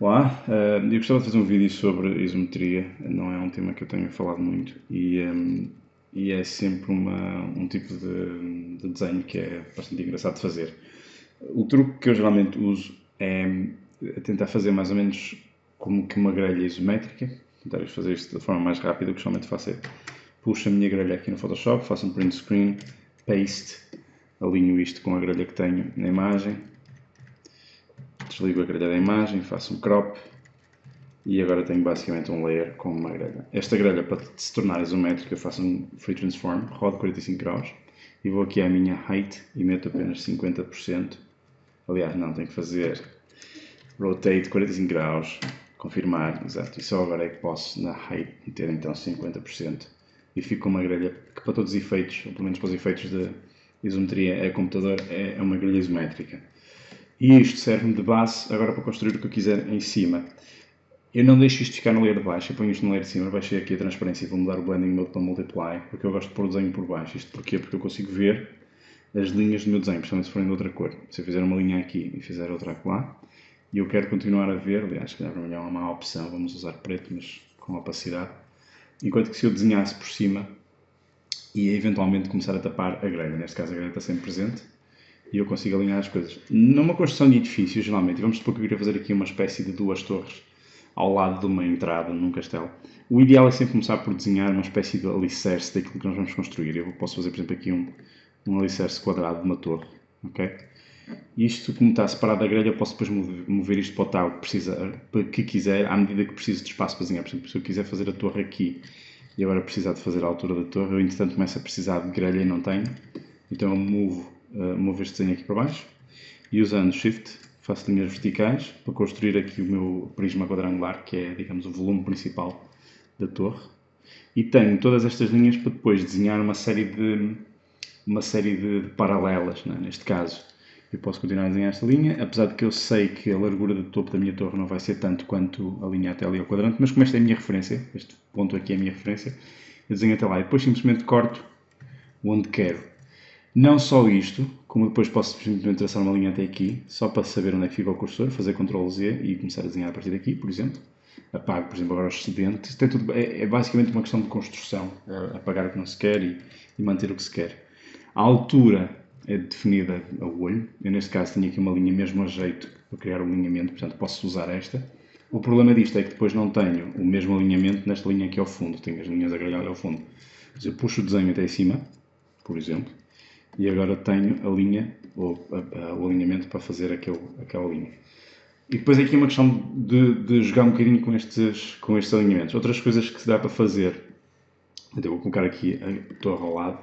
Olá, eu gostava de fazer um vídeo sobre isometria, não é um tema que eu tenho falado muito e é sempre um tipo de desenho que é bastante engraçado de fazer. O truque que eu geralmente uso é tentar fazer mais ou menos como que uma grelha isométrica, tentar fazer isto da forma mais rápida. O que geralmente faço é puxo a minha grelha aqui no Photoshop, faço um print screen, paste, alinho isto com a grelha que tenho na imagem, desligo a grelha da imagem, faço um crop e agora tenho basicamente um layer com uma grelha. Esta grelha, para se tornar isométrica, eu faço um free transform, rodo 45 graus e vou aqui à minha height e meto apenas 50%. Aliás, não, tenho que fazer rotate 45 graus, confirmar, exato, e só agora é que posso na height meter então 50% e fico com uma grelha que para todos os efeitos, ou pelo menos para os efeitos de isometria a computador, é uma grelha isométrica. E isto serve-me de base agora para construir o que eu quiser em cima. Eu não deixo isto ficar no layer de baixo, eu ponho isto no layer de cima, baixei aqui a transparência e vou mudar o blending mode para multiply, porque eu gosto de pôr o desenho por baixo. Isto porquê? Porque eu consigo ver as linhas do meu desenho, principalmente se forem de outra cor. Se eu fizer uma linha aqui e fizer outra lá, e eu quero continuar a ver, aliás, se calhar vermelho é uma má opção, vamos usar preto, mas com opacidade, enquanto que se eu desenhasse por cima, ia eventualmente começar a tapar a grelha. Neste caso a grelha está sempre presente e eu consigo alinhar as coisas. Numa construção de edifício, geralmente, e vamos supor que eu queria fazer aqui uma espécie de duas torres ao lado de uma entrada num castelo, o ideal é sempre começar por desenhar uma espécie de alicerce daquilo que nós vamos construir. Eu posso fazer, por exemplo, aqui um alicerce quadrado de uma torre, ok? Isto, como está separado da grelha, eu posso depois mover isto para o tal que quiser, à medida que preciso de espaço para desenhar. Por exemplo, se eu quiser fazer a torre aqui e agora precisar de fazer a altura da torre, eu entretanto começo a precisar de grelha e não tenho, então eu movo este desenho aqui para baixo e usando Shift faço linhas verticais para construir aqui o meu prisma quadrangular, que é, digamos, o volume principal da torre, e tenho todas estas linhas para depois desenhar uma série de paralelas, né? Neste caso eu posso continuar a desenhar esta linha, apesar de que eu sei que a largura do topo da minha torre não vai ser tanto quanto a linha até ali ao quadrante, mas como esta é a minha referência, este ponto aqui é a minha referência, eu desenho até lá e depois simplesmente corto onde quero. Não só isto, como depois posso simplesmente traçar uma linha até aqui, só para saber onde é que fica o cursor, fazer Ctrl Z e começar a desenhar a partir daqui, por exemplo. Apago, por exemplo, agora os excedentes. É basicamente uma questão de construção, apagar o que não se quer e manter o que se quer. A altura é definida a olho. Eu, neste caso, tenho aqui uma linha mesmo a jeito para criar um alinhamento, portanto, posso usar esta. O problema disto é que depois não tenho o mesmo alinhamento nesta linha aqui ao fundo. Tenho as linhas agrelhadas ao fundo. Mas eu puxo o desenho até em cima, por exemplo, e agora tenho a linha, o alinhamento para fazer aquela linha. E depois aqui uma questão de jogar um bocadinho com estes alinhamentos. Outras coisas que se dá para fazer, então, vou colocar aqui a torre ao lado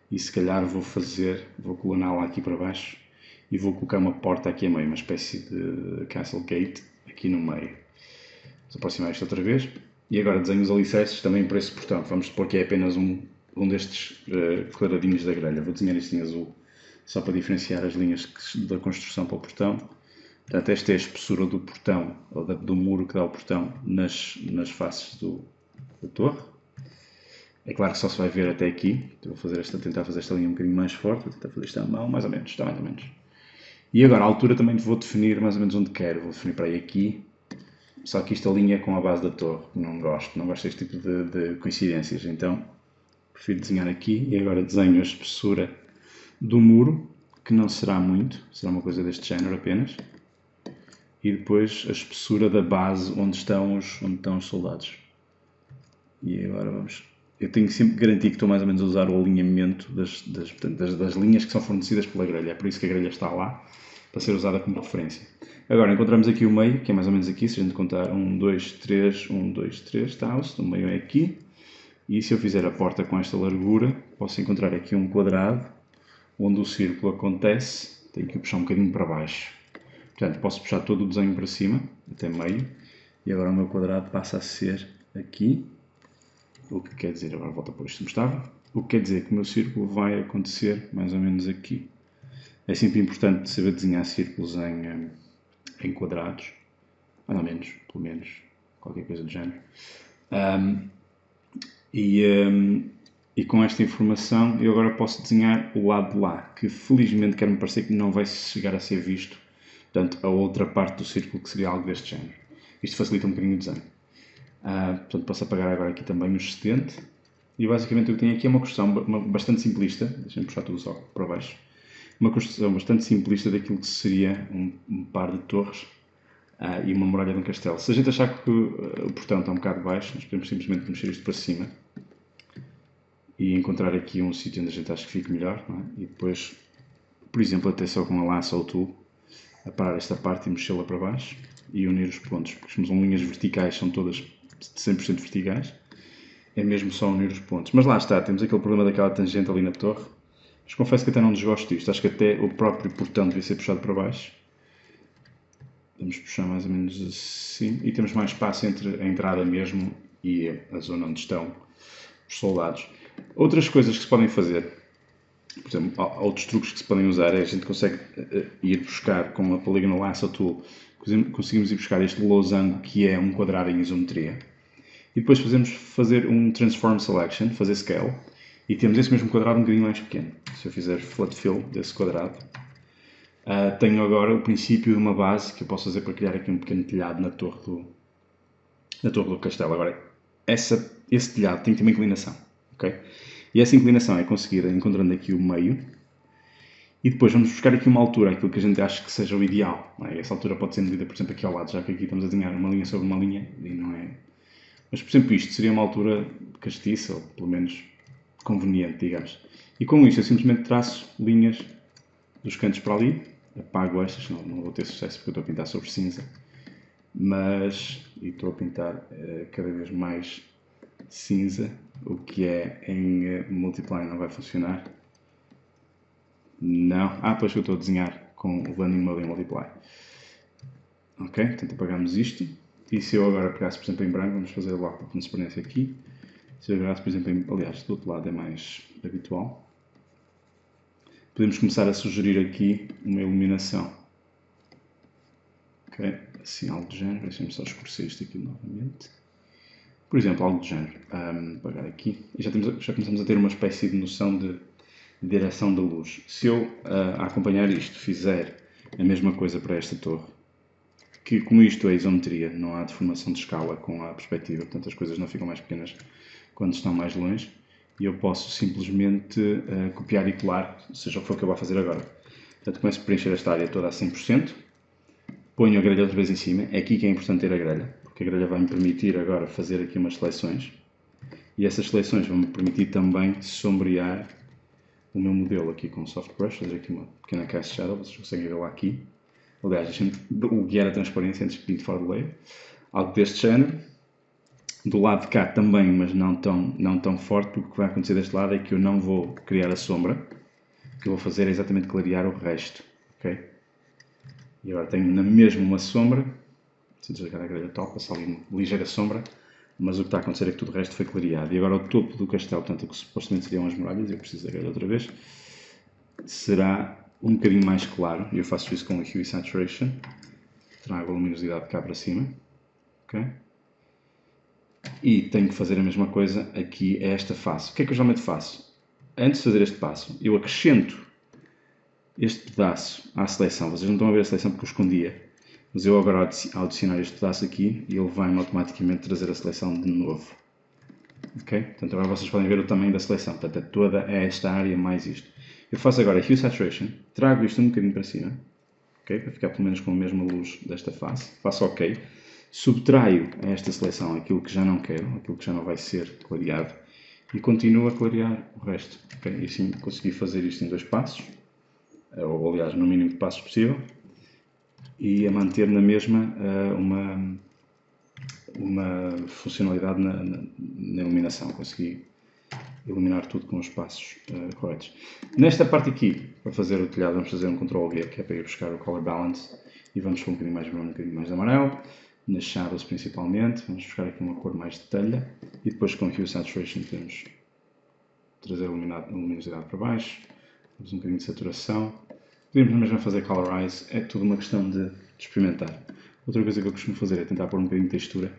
e se calhar vou coloná-la aqui para baixo e vou colocar uma porta aqui a meio, uma espécie de castle gate aqui no meio. Vou aproximar isto outra vez e agora desenho os alicerces também para esse portão. Vamos supor que é apenas um destes quadradinhos da grelha. Vou desenhar isto em azul, só para diferenciar as linhas da construção para o portão. Portanto, esta é a espessura do portão, ou do muro que dá ao portão, nas faces da torre. É claro que só se vai ver até aqui. Então, vou tentar fazer esta linha um bocadinho mais forte, vou tentar fazer isto à mão, mais ou menos, está mais ou menos. E agora, a altura também vou definir mais ou menos onde quero. Vou definir para aí aqui. Só que esta linha é com a base da torre. Não gosto deste tipo de coincidências. Então, prefiro desenhar aqui e agora desenho a espessura do muro, que não será muito, será uma coisa deste género apenas. E depois a espessura da base onde estão os soldados. E agora vamos... Eu tenho que sempre garantir que estou mais ou menos a usar o alinhamento das linhas que são fornecidas pela grelha. É por isso que a grelha está lá, para ser usada como referência. Agora encontramos aqui o meio, que é mais ou menos aqui, se a gente contar 1, 2, 3, 1, 2, 3, está-se, o meio é aqui. E se eu fizer a porta com esta largura, posso encontrar aqui um quadrado, onde o círculo acontece, tenho que puxar um bocadinho para baixo. Portanto, posso puxar todo o desenho para cima, até meio, e agora o meu quadrado passa a ser aqui, o que quer dizer, agora volto a pôr isto como estava, o que quer dizer que o meu círculo vai acontecer mais ou menos aqui. É sempre importante saber desenhar círculos em quadrados, mais ou menos, pelo menos, qualquer coisa do género. E com esta informação eu agora posso desenhar o lado de lá, que felizmente quer-me parecer que não vai chegar a ser visto, portanto a outra parte do círculo que seria algo deste género. isto facilita um bocadinho o desenho. Portanto, posso apagar agora aqui também o excedente. E basicamente o que tenho aqui é uma construção bastante simplista. Deixem-me puxar tudo só para baixo. Uma construção bastante simplista daquilo que seria um par de torres e uma muralha de um castelo. Se a gente achar que o portão está um bocado baixo, nós podemos simplesmente mexer isto para cima e encontrar aqui um sítio onde a gente acha que fique melhor, não é? E depois, por exemplo, até só com a laça ou o tool, a parar esta parte e mexê-la para baixo e unir os pontos, porque como são linhas verticais, são todas 100% verticais, é mesmo só unir os pontos. Mas lá está, temos aquele problema daquela tangente ali na torre, mas confesso que até não desgosto disto, acho que até o próprio portão devia ser puxado para baixo. Vamos puxar mais ou menos assim, e temos mais espaço entre a entrada mesmo e a zona onde estão os soldados. Outras coisas que se podem fazer, por exemplo, outros truques que se podem usar é a gente consegue ir buscar com a Polygonal Lasso Tool, conseguimos ir buscar este losango que é um quadrado em isometria e depois podemos fazer um Transform Selection, fazer Scale e temos esse mesmo quadrado um bocadinho mais pequeno. Se eu fizer Flat Fill desse quadrado, tenho agora o princípio de uma base que eu posso fazer para criar aqui um pequeno telhado na torre do castelo. Agora, esse telhado tem que ter uma inclinação, ok? E essa inclinação é conseguida encontrando aqui o meio e depois vamos buscar aqui uma altura, aquilo que a gente acha que seja o ideal. Não é? Essa altura pode ser medida, por exemplo, aqui ao lado, já que aqui estamos a desenhar uma linha sobre uma linha e não é... Mas, por exemplo, isto seria uma altura castiça, ou pelo menos conveniente, digamos. E com isto eu simplesmente traço linhas dos cantos para ali, apago estas, senão não vou ter sucesso porque eu estou a pintar sobre cinza. E estou a pintar cada vez mais cinza, o que é em Multiply não vai funcionar. Não. Pois que eu estou a desenhar com o Blending Mode em Multiply. Ok, portanto apagamos isto. E se eu agora pegasse, por exemplo, em branco, vamos fazer logo uma transparência aqui. Se eu pegasse, por exemplo, aliás, do outro lado é mais habitual. Podemos começar a sugerir aqui uma iluminação. Ok, assim algo do género. Deixem-me só escurecer isto aqui novamente. Por exemplo, algo do género. Apagar aqui. E já começamos a ter uma espécie de noção de direção da luz. Se eu, a acompanhar isto, fizer a mesma coisa para esta torre, que como isto é isometria, não há deformação de escala com a perspectiva, portanto as coisas não ficam mais pequenas quando estão mais longe, e eu posso simplesmente copiar e colar, seja o que for que eu vá fazer agora. Portanto, começo a preencher esta área toda a 100%, ponho a grelha outra vez em cima, é aqui que é importante ter a grelha, porque a grelha vai-me permitir agora fazer aqui umas seleções, e essas seleções vão-me permitir também sombrear o meu modelo aqui com o Soft Brush, fazer aqui uma pequena cast shadow, vocês conseguem ver lá aqui. Aliás, deixem-me guiar a transparência antes de pinto fora do layer. Algo deste género. Do lado de cá também, mas não tão forte, porque o que vai acontecer deste lado é que eu não vou criar a sombra. O que eu vou fazer é exatamente clarear o resto. Okay? E agora tenho na mesma uma sombra. Se desligar a grelha top, passa ali uma ligeira sombra. Mas o que está a acontecer é que tudo o resto foi clareado. E agora o topo do castelo, portanto, o que supostamente seriam as muralhas, eu preciso da grelha outra vez, será um bocadinho mais claro. E eu faço isso com o Hue e Saturation. Trago a luminosidade de cá para cima. Okay? E tenho que fazer a mesma coisa aqui a esta face. O que é que eu geralmente faço? Antes de fazer este passo, eu acrescento este pedaço à seleção. Vocês não estão a ver a seleção porque eu escondia. Mas eu agora, ao adicionar este pedaço aqui, ele vai-me automaticamente trazer a seleção de novo. Ok? Portanto, agora vocês podem ver o tamanho da seleção. Portanto, é toda esta área mais isto. Eu faço agora Hue Saturation, trago isto um bocadinho para cima, okay? Para ficar pelo menos com a mesma luz desta face. Faço OK. Subtraio a esta seleção aquilo que já não quero, aquilo que já não vai ser clareado. E continuo a clarear o resto. Okay? E assim consegui fazer isto em 2 passos. Ou aliás, no mínimo de passos possível. E a manter na mesma uma funcionalidade na iluminação. Consegui iluminar tudo com os passos corretos. Nesta parte aqui, para fazer o telhado, vamos fazer um Ctrl-V, que é para ir buscar o Color Balance, e vamos para um bocadinho mais vermelho, um bocadinho mais amarelo, nas shadows principalmente, vamos buscar aqui uma cor mais de telha, e depois com Hue Saturation temos trazer a luminosidade para baixo, temos um bocadinho de saturação, podemos mesmo fazer Colorize, é tudo uma questão de experimentar. Outra coisa que eu costumo fazer é tentar pôr um bocadinho de textura,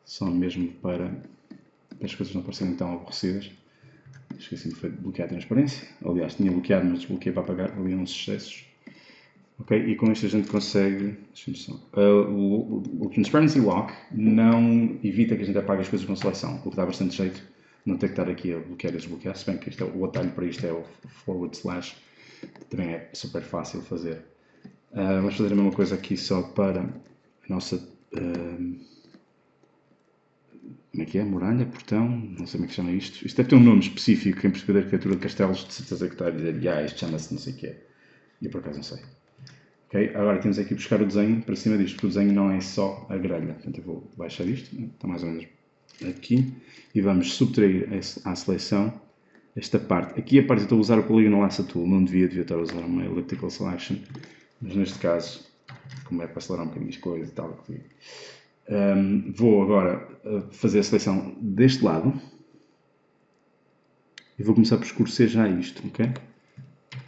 só mesmo para as coisas não parecerem tão aborrecidas. Esqueci-me de bloquear a transparência. Aliás, tinha bloqueado, mas desbloqueei para apagar ali uns excessos. Ok? E com isto a gente consegue, deixa-me só, o Transparency Lock não evita que a gente apague as coisas com seleção, o que dá bastante jeito não ter que estar aqui a bloquear e desbloquear, se bem que o atalho para isto é o /, também é super fácil fazer. Vamos fazer a mesma coisa aqui só para a nossa, como é que é? Muralha, portão, não sei como é que chama isto. Isto deve ter um nome específico, quem perceber da arquitetura de castelos, de certeza que está a dizer, isto chama-se não sei o que é. E eu por acaso não sei. Okay? Agora temos aqui buscar o desenho para cima disto, porque o desenho não é só a grelha. Portanto, eu vou baixar isto, está mais ou menos aqui, e vamos subtrair à seleção esta parte. Aqui a parte eu estou a usar o Polygon Lasso Tool, não devia estar a usar uma Elliptical Selection, mas neste caso, como é para acelerar um bocadinho as coisas e tal, vou agora fazer a seleção deste lado e vou começar por escurecer já isto, ok?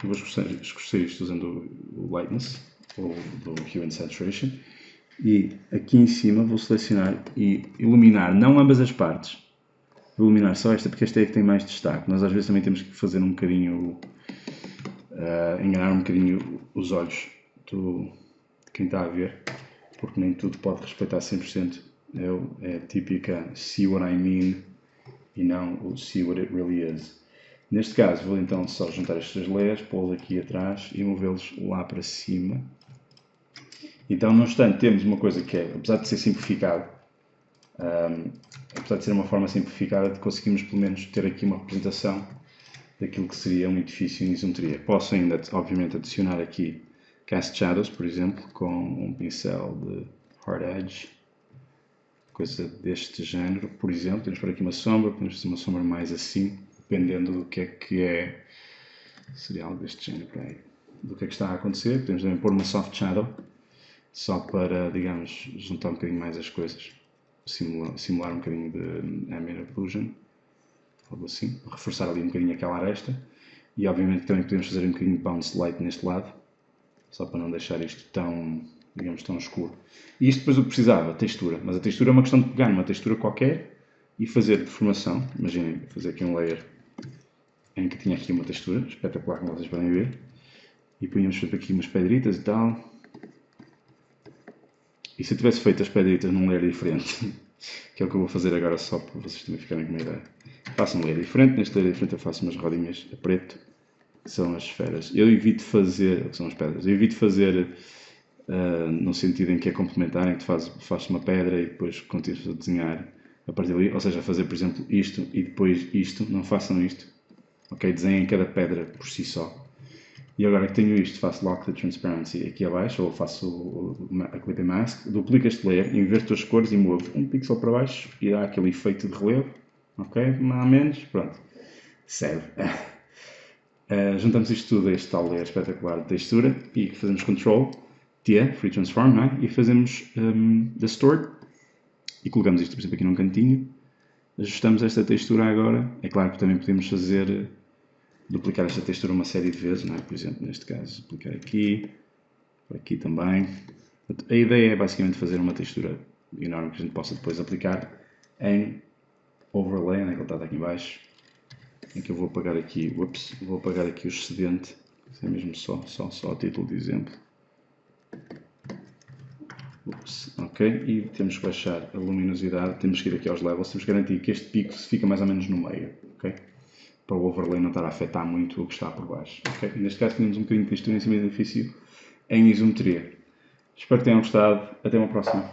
Eu vou escurecer isto usando o Lightness, ou do Hue and Saturation, e aqui em cima vou selecionar e iluminar não ambas as partes, vou iluminar só esta porque esta é a que tem mais destaque. Nós às vezes também temos que fazer um bocadinho, enganar um bocadinho os olhos de quem está a ver, porque nem tudo pode respeitar 100%. É a típica see what I mean e não o see what it really is. Neste caso vou então só juntar estes dois layers, pô-los aqui atrás e movê-los lá para cima. Então, no instante, temos uma coisa que é, apesar de ser simplificado, apesar de ser uma forma simplificada, de conseguimos pelo menos ter aqui uma representação daquilo que seria um edifício em isometria. Posso ainda, obviamente, adicionar aqui Cast Shadows, por exemplo, com um pincel de Hard Edge, coisa deste género, por exemplo. Temos por aqui uma sombra, podemos fazer uma sombra mais assim, dependendo do que é, seria algo deste género, para aí, do que é que está a acontecer. Podemos também pôr uma Soft Shadow, só para, digamos, juntar um bocadinho mais as coisas, simular um bocadinho de ambient occlusion, algo assim, reforçar ali um bocadinho aquela aresta, e obviamente também podemos fazer um bocadinho de bounce light neste lado, só para não deixar isto tão, digamos, tão escuro. E isto depois eu precisava, textura, mas a textura é uma questão de pegar numa textura qualquer e fazer deformação. Imaginem, fazer aqui um layer em que tinha aqui uma textura, espetacular como vocês podem ver, e punhamos sempre aqui umas pedritas e tal. E se eu tivesse feito as pedritas num layer diferente, que é o que eu vou fazer agora só para vocês também ficarem com uma ideia. Faço um layer diferente, neste layer diferente eu faço umas rodinhas a preto, que são as esferas. Eu evito fazer, que são as pedras, eu evito fazer no sentido em que é complementar, em que fazes uma pedra e depois continuas a desenhar a partir dali, ou seja, fazer por exemplo isto e depois isto, não façam isto, ok? Desenhem cada pedra por si só. E agora que tenho isto, faço Lock the Transparency aqui abaixo, ou faço a Clip and Mask, duplico este layer, inverto as cores e movo um pixel para baixo e dá aquele efeito de relevo, ok? Mais ou menos, pronto, serve. Juntamos isto tudo a este tal layer espetacular de textura e fazemos Ctrl T, Free Transform, não é? E fazemos Distort e colocamos isto, por exemplo, aqui num cantinho, ajustamos esta textura agora, é claro que também podemos fazer duplicar esta textura uma série de vezes, não é? Por exemplo, neste caso, duplicar aqui, por aqui também. A ideia é basicamente fazer uma textura enorme que a gente possa depois aplicar em overlay, onde é que ele está aqui em baixo, em que eu vou apagar aqui, vou apagar aqui o excedente, é mesmo só o título de exemplo. Ok, e temos que baixar a luminosidade, temos que ir aqui aos levels, temos que garantir que este pico fica mais ou menos no meio, ok? Para o overlay não estar a afetar muito o que está por baixo. Okay? Neste caso temos um bocadinho de textura em cima do edifício em isometria. Espero que tenham gostado. Até uma próxima.